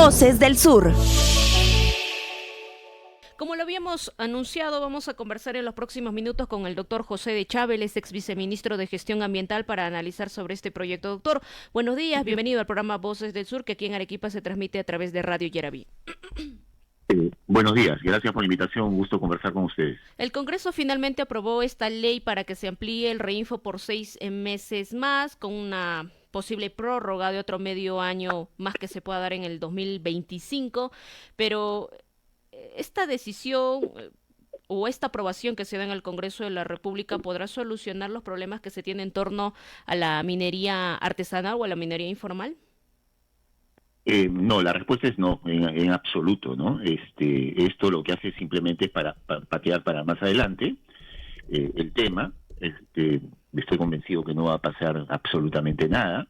Voces del Sur. Como lo habíamos anunciado, vamos a conversar en los próximos minutos con el doctor José de Chávez, ex viceministro de Gestión Ambiental, para analizar sobre este proyecto. Doctor, buenos días, bienvenido al programa Voces del Sur, que aquí en Arequipa se transmite a través de Radio Yeraví. Buenos días, gracias por la invitación, un gusto conversar con ustedes. El Congreso finalmente aprobó esta ley para que se amplíe el reinfo por 6 meses más, con una posible prórroga de otro medio año más que se pueda dar en el 2025, pero esta decisión o esta aprobación que se da en el Congreso de la República podrá solucionar los problemas que se tienen en torno a la minería artesanal o a la minería informal. No, la respuesta es no, en absoluto, ¿no? Esto lo que hace simplemente es para patear para más adelante el tema. Estoy convencido que no va a pasar absolutamente nada.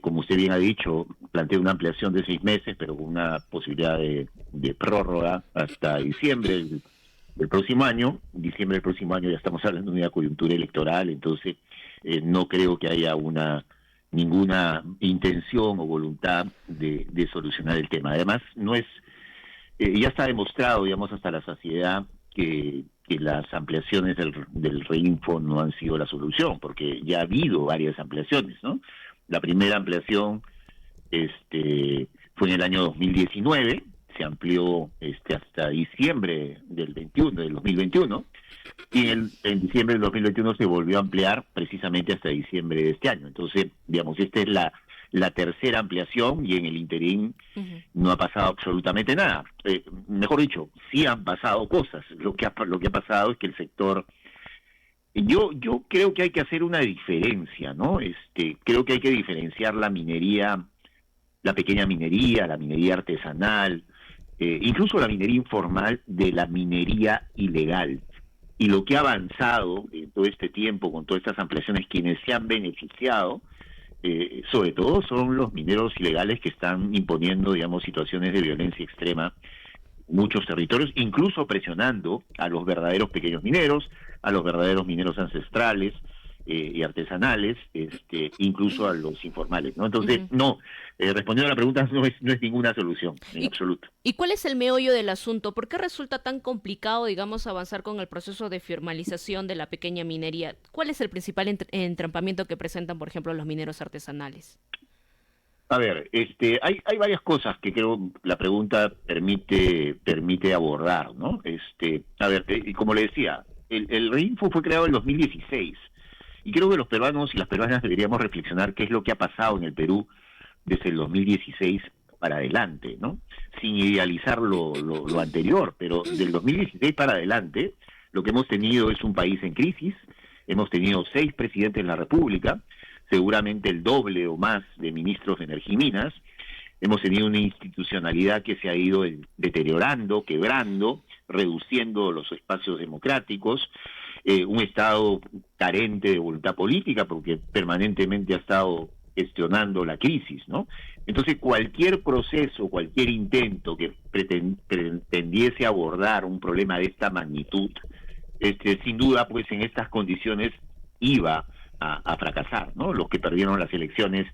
Como usted bien ha dicho, plantea una ampliación de 6 meses, pero con una posibilidad de prórroga hasta diciembre del próximo año. Diciembre del próximo año ya estamos hablando de una coyuntura electoral, entonces no creo que haya ninguna intención o voluntad de solucionar el tema. Además, no es ya está demostrado, digamos, hasta la saciedad que las ampliaciones del reinfo no han sido la solución, porque ya ha habido varias ampliaciones, ¿no? La primera ampliación fue en el año 2019, se amplió hasta diciembre del 2021, y en diciembre del 2021 se volvió a ampliar precisamente hasta diciembre de este año. Entonces, digamos, esta es la tercera ampliación, y en el interín no ha pasado absolutamente nada. Mejor dicho, sí han pasado cosas. Lo que ha pasado es que el sector... Yo creo que hay que hacer una diferencia, ¿no? Creo que hay que diferenciar la minería, la pequeña minería, la minería artesanal, incluso la minería informal, de la minería ilegal. Y lo que ha avanzado en todo este tiempo con todas estas ampliaciones, quienes se han beneficiado, sobre todo son los mineros ilegales, que están imponiendo, digamos, situaciones de violencia extrema en muchos territorios, incluso presionando a los verdaderos pequeños mineros, a los verdaderos mineros ancestrales y artesanales, incluso a los informales, ¿no? Entonces, respondiendo a la pregunta, no es ninguna solución, en absoluto. ¿Y cuál es el meollo del asunto? ¿Por qué resulta tan complicado, digamos, avanzar con el proceso de formalización de la pequeña minería? ¿Cuál es el principal entrampamiento que presentan, por ejemplo, los mineros artesanales? A ver, hay varias cosas que creo la pregunta permite abordar, ¿no? A ver, y como le decía, el reinfo fue creado en 2016, y creo que los peruanos y las peruanas deberíamos reflexionar qué es lo que ha pasado en el Perú desde el 2016 para adelante, ¿no? Sin idealizar lo anterior, pero del 2016 para adelante lo que hemos tenido es un país en crisis. Hemos tenido 6 presidentes de la República, seguramente el doble o más de ministros de Energía y Minas. Hemos tenido una institucionalidad que se ha ido deteriorando, quebrando, reduciendo los espacios democráticos, un Estado carente de voluntad política, porque permanentemente ha estado gestionando la crisis, ¿no? Entonces, cualquier proceso, cualquier intento que pretendiese abordar un problema de esta magnitud, sin duda, pues en estas condiciones iba a fracasar, ¿no? Los que perdieron las elecciones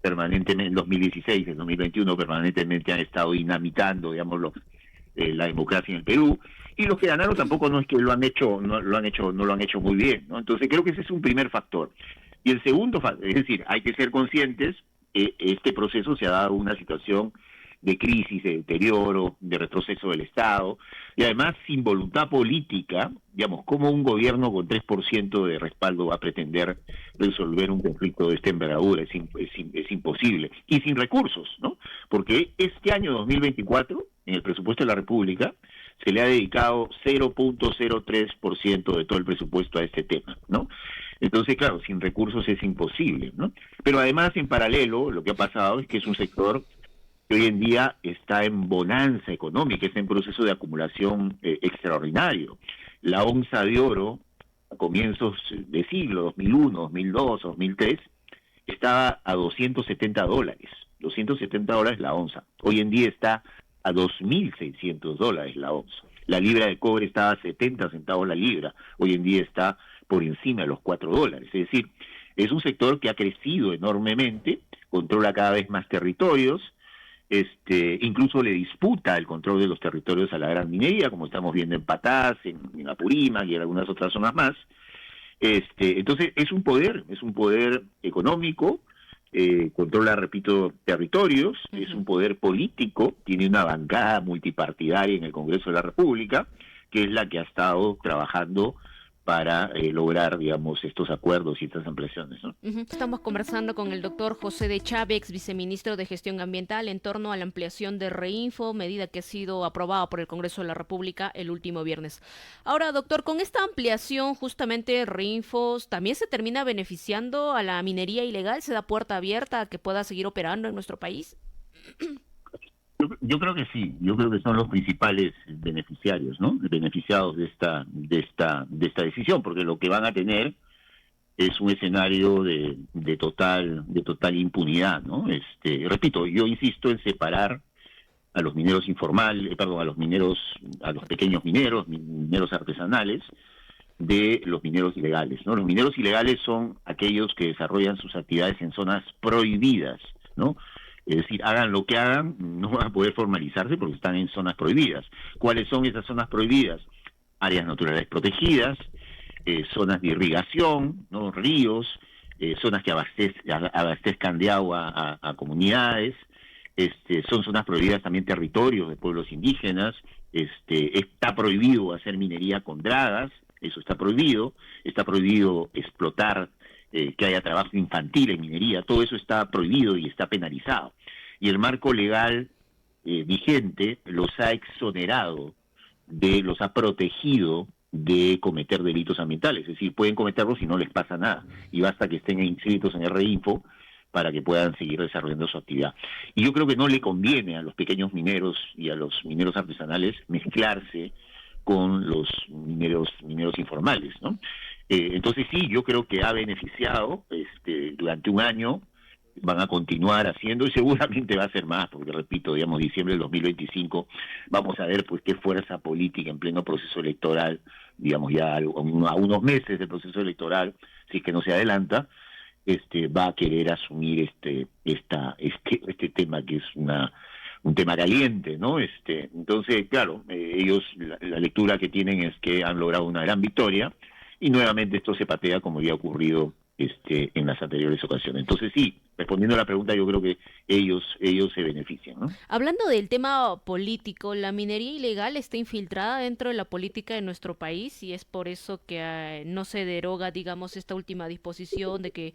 permanentemente en 2016, en 2021, permanentemente han estado dinamitando, digamos, la democracia en el Perú, y los que ganaron tampoco no es que no lo han hecho muy bien, ¿no? Entonces creo que ese es un primer factor. Y el segundo, es decir, hay que ser conscientes, este proceso se ha dado una situación de crisis, de deterioro, de retroceso del Estado, y además sin voluntad política. Digamos, ¿cómo un gobierno con 3% de respaldo va a pretender resolver un conflicto de esta envergadura? Es imposible. Y sin recursos, ¿no? Porque este año 2024, en el presupuesto de la República, se le ha dedicado 0.03% de todo el presupuesto a este tema, ¿no? Entonces, claro, sin recursos es imposible, ¿no? Pero además, en paralelo, lo que ha pasado es que es un sector que hoy en día está en bonanza económica, está en proceso de acumulación extraordinario. La onza de oro, a comienzos de siglo, 2001, 2002, 2003, estaba a $270. $270 la onza. Hoy en día está a $2.600 la onza. La libra de cobre estaba a 70 centavos la libra. Hoy en día está por encima de los $4. Es decir, es un sector que ha crecido enormemente, controla cada vez más territorios, incluso le disputa el control de los territorios a la gran minería, como estamos viendo en Patás, en Apurímac y en algunas otras zonas más. Entonces es un poder económico, controla, repito, territorios, es un poder político, tiene una bancada multipartidaria en el Congreso de la República, que es la que ha estado trabajando para lograr, digamos, estos acuerdos y estas ampliaciones, ¿no? Estamos conversando con el doctor José de Chávez, viceministro de Gestión Ambiental, en torno a la ampliación de Reinfo, medida que ha sido aprobada por el Congreso de la República el último viernes. Ahora, doctor, con esta ampliación, justamente Reinfo también se termina beneficiando a la minería ilegal, se da puerta abierta a que pueda seguir operando en nuestro país. Yo creo que sí, yo creo que son los principales beneficiarios, ¿no? Beneficiados de esta decisión, porque lo que van a tener es un escenario de total impunidad, ¿no? Repito, yo insisto en separar a los mineros informales, a los pequeños mineros artesanales, de los mineros ilegales, ¿no? Los mineros ilegales son aquellos que desarrollan sus actividades en zonas prohibidas, ¿no? Es decir, hagan lo que hagan, no van a poder formalizarse porque están en zonas prohibidas. ¿Cuáles son esas zonas prohibidas? Áreas naturales protegidas, zonas de irrigación, ¿no? Ríos, zonas que abastezcan de agua a comunidades, son zonas prohibidas también territorios de pueblos indígenas, está prohibido hacer minería con dragas, eso está prohibido explotar, que haya trabajo infantil en minería, todo eso está prohibido y está penalizado. Y el marco legal vigente los ha exonerado, los ha protegido de cometer delitos ambientales, es decir, pueden cometerlos y no les pasa nada, y basta que estén inscritos en el Reinfo para que puedan seguir desarrollando su actividad. Y yo creo que no le conviene a los pequeños mineros y a los mineros artesanales mezclarse con los mineros informales, ¿no? Entonces sí, yo creo que ha beneficiado durante un año, van a continuar haciendo y seguramente va a ser más, porque repito, digamos, diciembre del 2025 vamos a ver pues qué fuerza política en pleno proceso electoral, digamos ya a unos meses del proceso electoral, si es que no se adelanta, va a querer asumir este tema que es un tema caliente, ¿no? Entonces, claro, ellos la lectura que tienen es que han logrado una gran victoria y nuevamente esto se patea como había ocurrido en las anteriores ocasiones. Entonces sí, respondiendo a la pregunta, yo creo que ellos se benefician, ¿no? Hablando del tema político, ¿la minería ilegal está infiltrada dentro de la política de nuestro país y es por eso que no se deroga, digamos, esta última disposición de que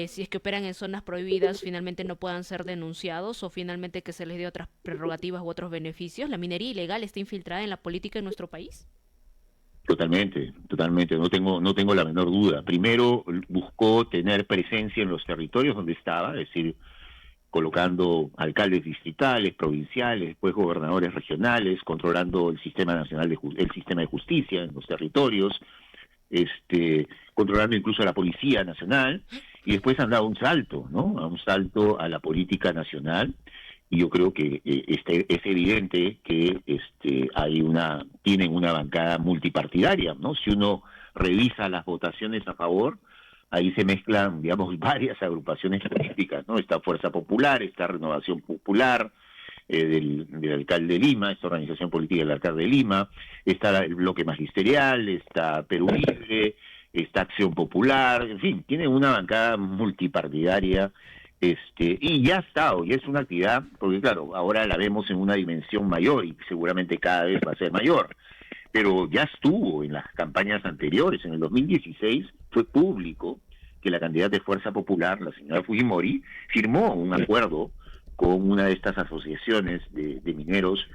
si es que operan en zonas prohibidas finalmente no puedan ser denunciados o finalmente que se les dé otras prerrogativas u otros beneficios? ¿La minería ilegal está infiltrada en la política de nuestro país? Totalmente, no tengo la menor duda. Primero buscó tener presencia en los territorios donde estaba, es decir, colocando alcaldes distritales, provinciales, después gobernadores regionales, controlando el sistema nacional el sistema de justicia en los territorios, controlando incluso a la Policía Nacional, y después han dado un salto, ¿no? A un salto a la política nacional. Y yo creo que es evidente que tienen una bancada multipartidaria, ¿no? Si uno revisa las votaciones a favor, ahí se mezclan, digamos, varias agrupaciones políticas, ¿no? Está Fuerza Popular, está Renovación Popular, del alcalde de Lima, esta organización política del alcalde de Lima, está el Bloque Magisterial, está Perú Libre, está Acción Popular, en fin, tiene una bancada multipartidaria. Y ya ha estado, y es una actividad, porque claro, ahora la vemos en una dimensión mayor y seguramente cada vez va a ser mayor, pero ya estuvo en las campañas anteriores. En el 2016 fue público que la candidata de Fuerza Popular, la señora Fujimori, firmó un acuerdo con una de estas asociaciones de mineros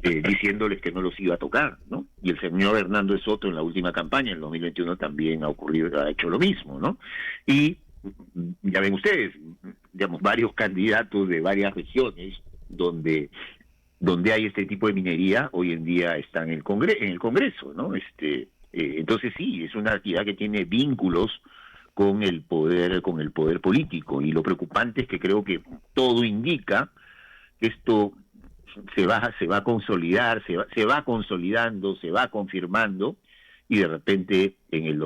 diciéndoles que no los iba a tocar, ¿no? Y el señor Hernando de Soto en la última campaña, en el 2021, también ha hecho lo mismo, ¿no? Y ya ven ustedes, digamos, varios candidatos de varias regiones donde hay este tipo de minería, hoy en día están en el Congreso, ¿no? Entonces sí, es una actividad que tiene vínculos con el poder político, y lo preocupante es que creo que todo indica que esto se va a consolidar, se va consolidando, se va confirmando, y de repente en el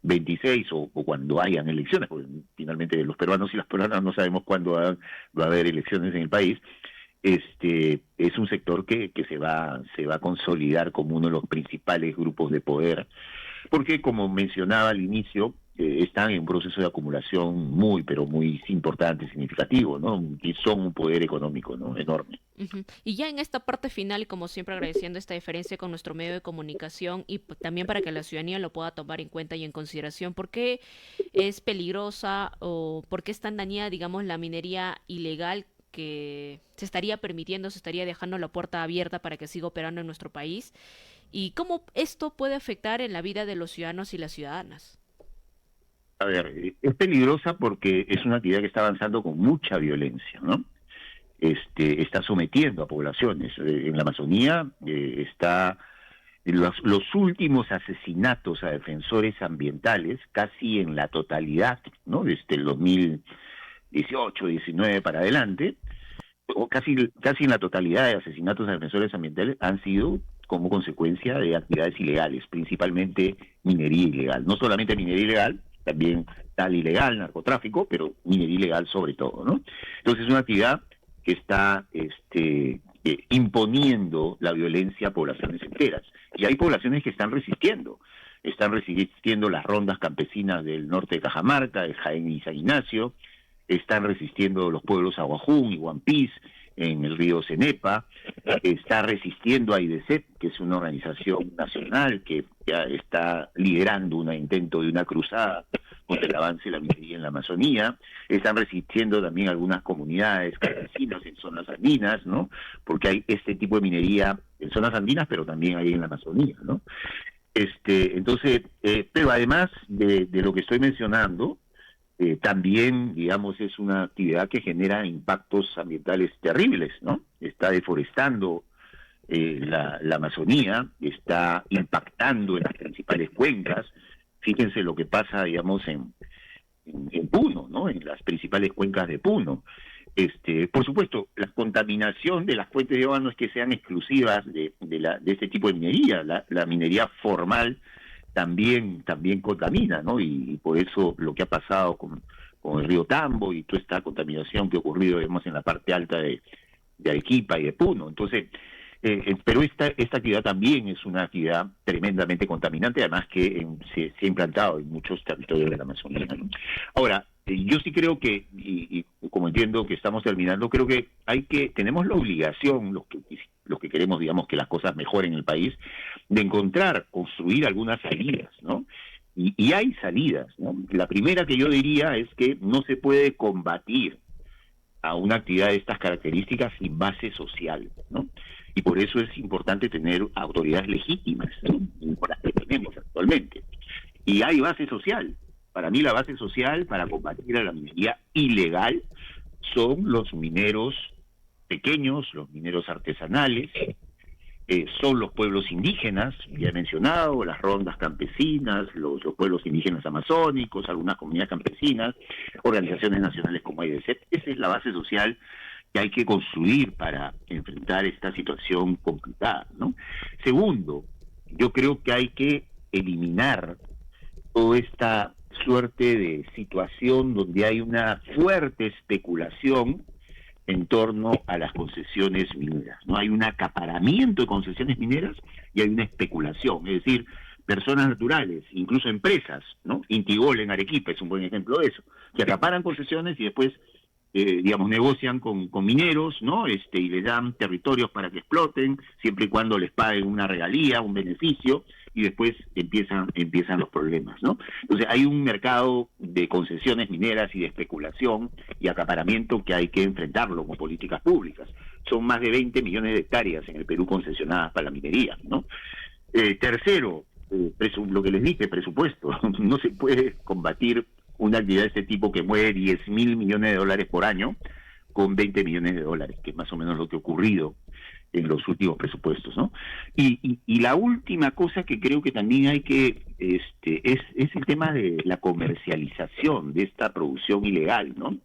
26 o cuando hayan elecciones, porque finalmente los peruanos y las peruanas no sabemos cuándo va a haber elecciones en el país. Es un sector que se va a consolidar como uno de los principales grupos de poder, porque como mencionaba al inicio, están en un proceso de acumulación muy, pero muy importante, significativo, ¿no? Y son un poder económico, ¿no? Enorme. Ujú. Y ya en esta parte final, y como siempre agradeciendo esta diferencia con nuestro medio de comunicación y también para que la ciudadanía lo pueda tomar en cuenta y en consideración, ¿por qué es peligrosa o por qué es tan dañada, digamos, la minería ilegal que se estaría permitiendo, se estaría dejando la puerta abierta para que siga operando en nuestro país? ¿Y cómo esto puede afectar en la vida de los ciudadanos y las ciudadanas? A ver, es peligrosa porque es una actividad que está avanzando con mucha violencia, ¿no? Está sometiendo a poblaciones. En la Amazonía está los últimos asesinatos a defensores ambientales, casi en la totalidad, ¿no? Desde el 2018, 19 para adelante, o casi en la totalidad de asesinatos a defensores ambientales han sido como consecuencia de actividades ilegales, principalmente minería ilegal. No solamente minería ilegal, también tal ilegal, narcotráfico, pero minería ilegal sobre todo, ¿no? Entonces es una actividad que está imponiendo la violencia a poblaciones enteras. Y hay poblaciones que están resistiendo las rondas campesinas del norte de Cajamarca, de Jaén y San Ignacio, están resistiendo los pueblos Aguajún y Huampís en el río Cenepa, está resistiendo a IDECEP, que es una organización nacional que ya está liderando un intento de una cruzada contra el avance de la minería en la Amazonía, están resistiendo también algunas comunidades campesinas en zonas andinas, ¿no? Porque hay este tipo de minería en zonas andinas, pero también hay en la Amazonía, ¿no? Entonces, pero además de lo que estoy mencionando, también, digamos, es una actividad que genera impactos ambientales terribles, ¿no? Está deforestando la Amazonía, está impactando en las principales cuencas. Fíjense lo que pasa, digamos, en Puno, ¿no? En las principales cuencas de Puno. Por supuesto, la contaminación de las fuentes de agua no es que sean exclusivas de este tipo de minería. La minería formal también contamina, ¿no? Y por eso lo que ha pasado con el río Tambo y toda esta contaminación que ha ocurrido, digamos, en la parte alta de Arequipa y de Puno. Entonces, pero esta actividad también es una actividad tremendamente contaminante, además que se ha implantado en muchos territorios de la Amazonía, ¿no? Ahora, yo sí creo que, y como entiendo que estamos terminando, creo que tenemos la obligación, los que queremos, digamos, que las cosas mejoren en el país, de construir algunas salidas, ¿no? Y hay salidas, ¿no? La primera que yo diría es que no se puede combatir a una actividad de estas características sin base social, ¿no? Y por eso es importante tener autoridades legítimas, ¿no? Como las que tenemos actualmente. Y hay base social. Para mí la base social para combatir a la minería ilegal son los mineros pequeños, los mineros artesanales, son los pueblos indígenas, ya he mencionado, las rondas campesinas, los pueblos indígenas amazónicos, algunas comunidades campesinas, organizaciones nacionales como IDECEP. Esa es la base social que hay que construir para enfrentar esta situación complicada, ¿no? Segundo, yo creo que hay que eliminar toda esta suerte de situación donde hay una fuerte especulación en torno a las concesiones mineras, ¿no? Hay un acaparamiento de concesiones mineras y hay una especulación, es decir, personas naturales, incluso empresas, ¿no? Intigol en Arequipa es un buen ejemplo de eso, que acaparan concesiones y después, digamos, negocian con mineros, ¿no? Y les dan territorios para que exploten, siempre y cuando les paguen una regalía, un beneficio, y después empiezan los problemas, ¿no? Entonces hay un mercado de concesiones mineras y de especulación y acaparamiento que hay que enfrentarlo con políticas públicas. Son más de 20 millones de hectáreas en el Perú concesionadas para la minería, ¿no? Tercero, lo que les dije, presupuesto. No se puede combatir una actividad de este tipo que mueve 10.000 millones de dólares por año con 20 millones de dólares, que es más o menos lo que ha ocurrido en los últimos presupuestos, ¿no? Y la última cosa que creo que también hay que, es el tema de la comercialización de esta producción ilegal, ¿no?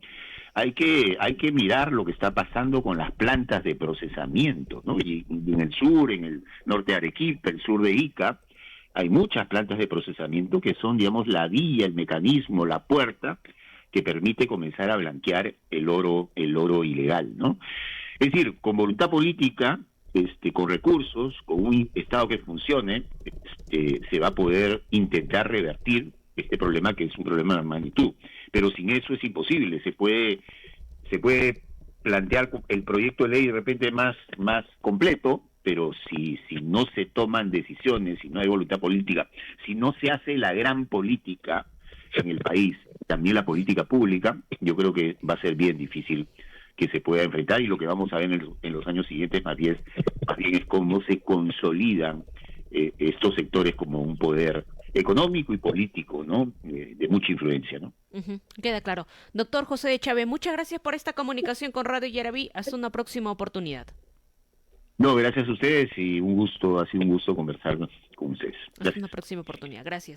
Hay que mirar lo que está pasando con las plantas de procesamiento, ¿no? Y en el sur, en el norte de Arequipa, el sur de Ica, hay muchas plantas de procesamiento que son, digamos, la vía, el mecanismo, la puerta que permite comenzar a blanquear el oro ilegal, ¿no? Es decir, con voluntad política, con recursos, con un Estado que funcione, se va a poder intentar revertir este problema, que es un problema de magnitud. Pero sin eso es imposible. Se puede plantear el proyecto de ley de repente más completo, pero si no se toman decisiones, si no hay voluntad política, si no se hace la gran política en el país, también la política pública, yo creo que va a ser bien difícil que se pueda enfrentar, y lo que vamos a ver en los años siguientes más bien es cómo se consolidan estos sectores como un poder económico y político, ¿no? De mucha influencia, ¿no? Queda claro. Doctor José Chávez, muchas gracias por esta comunicación con Radio Yaraví. Hasta una próxima oportunidad. No, gracias a ustedes, y ha sido un gusto conversar con ustedes. Gracias. Hasta una próxima oportunidad. Gracias.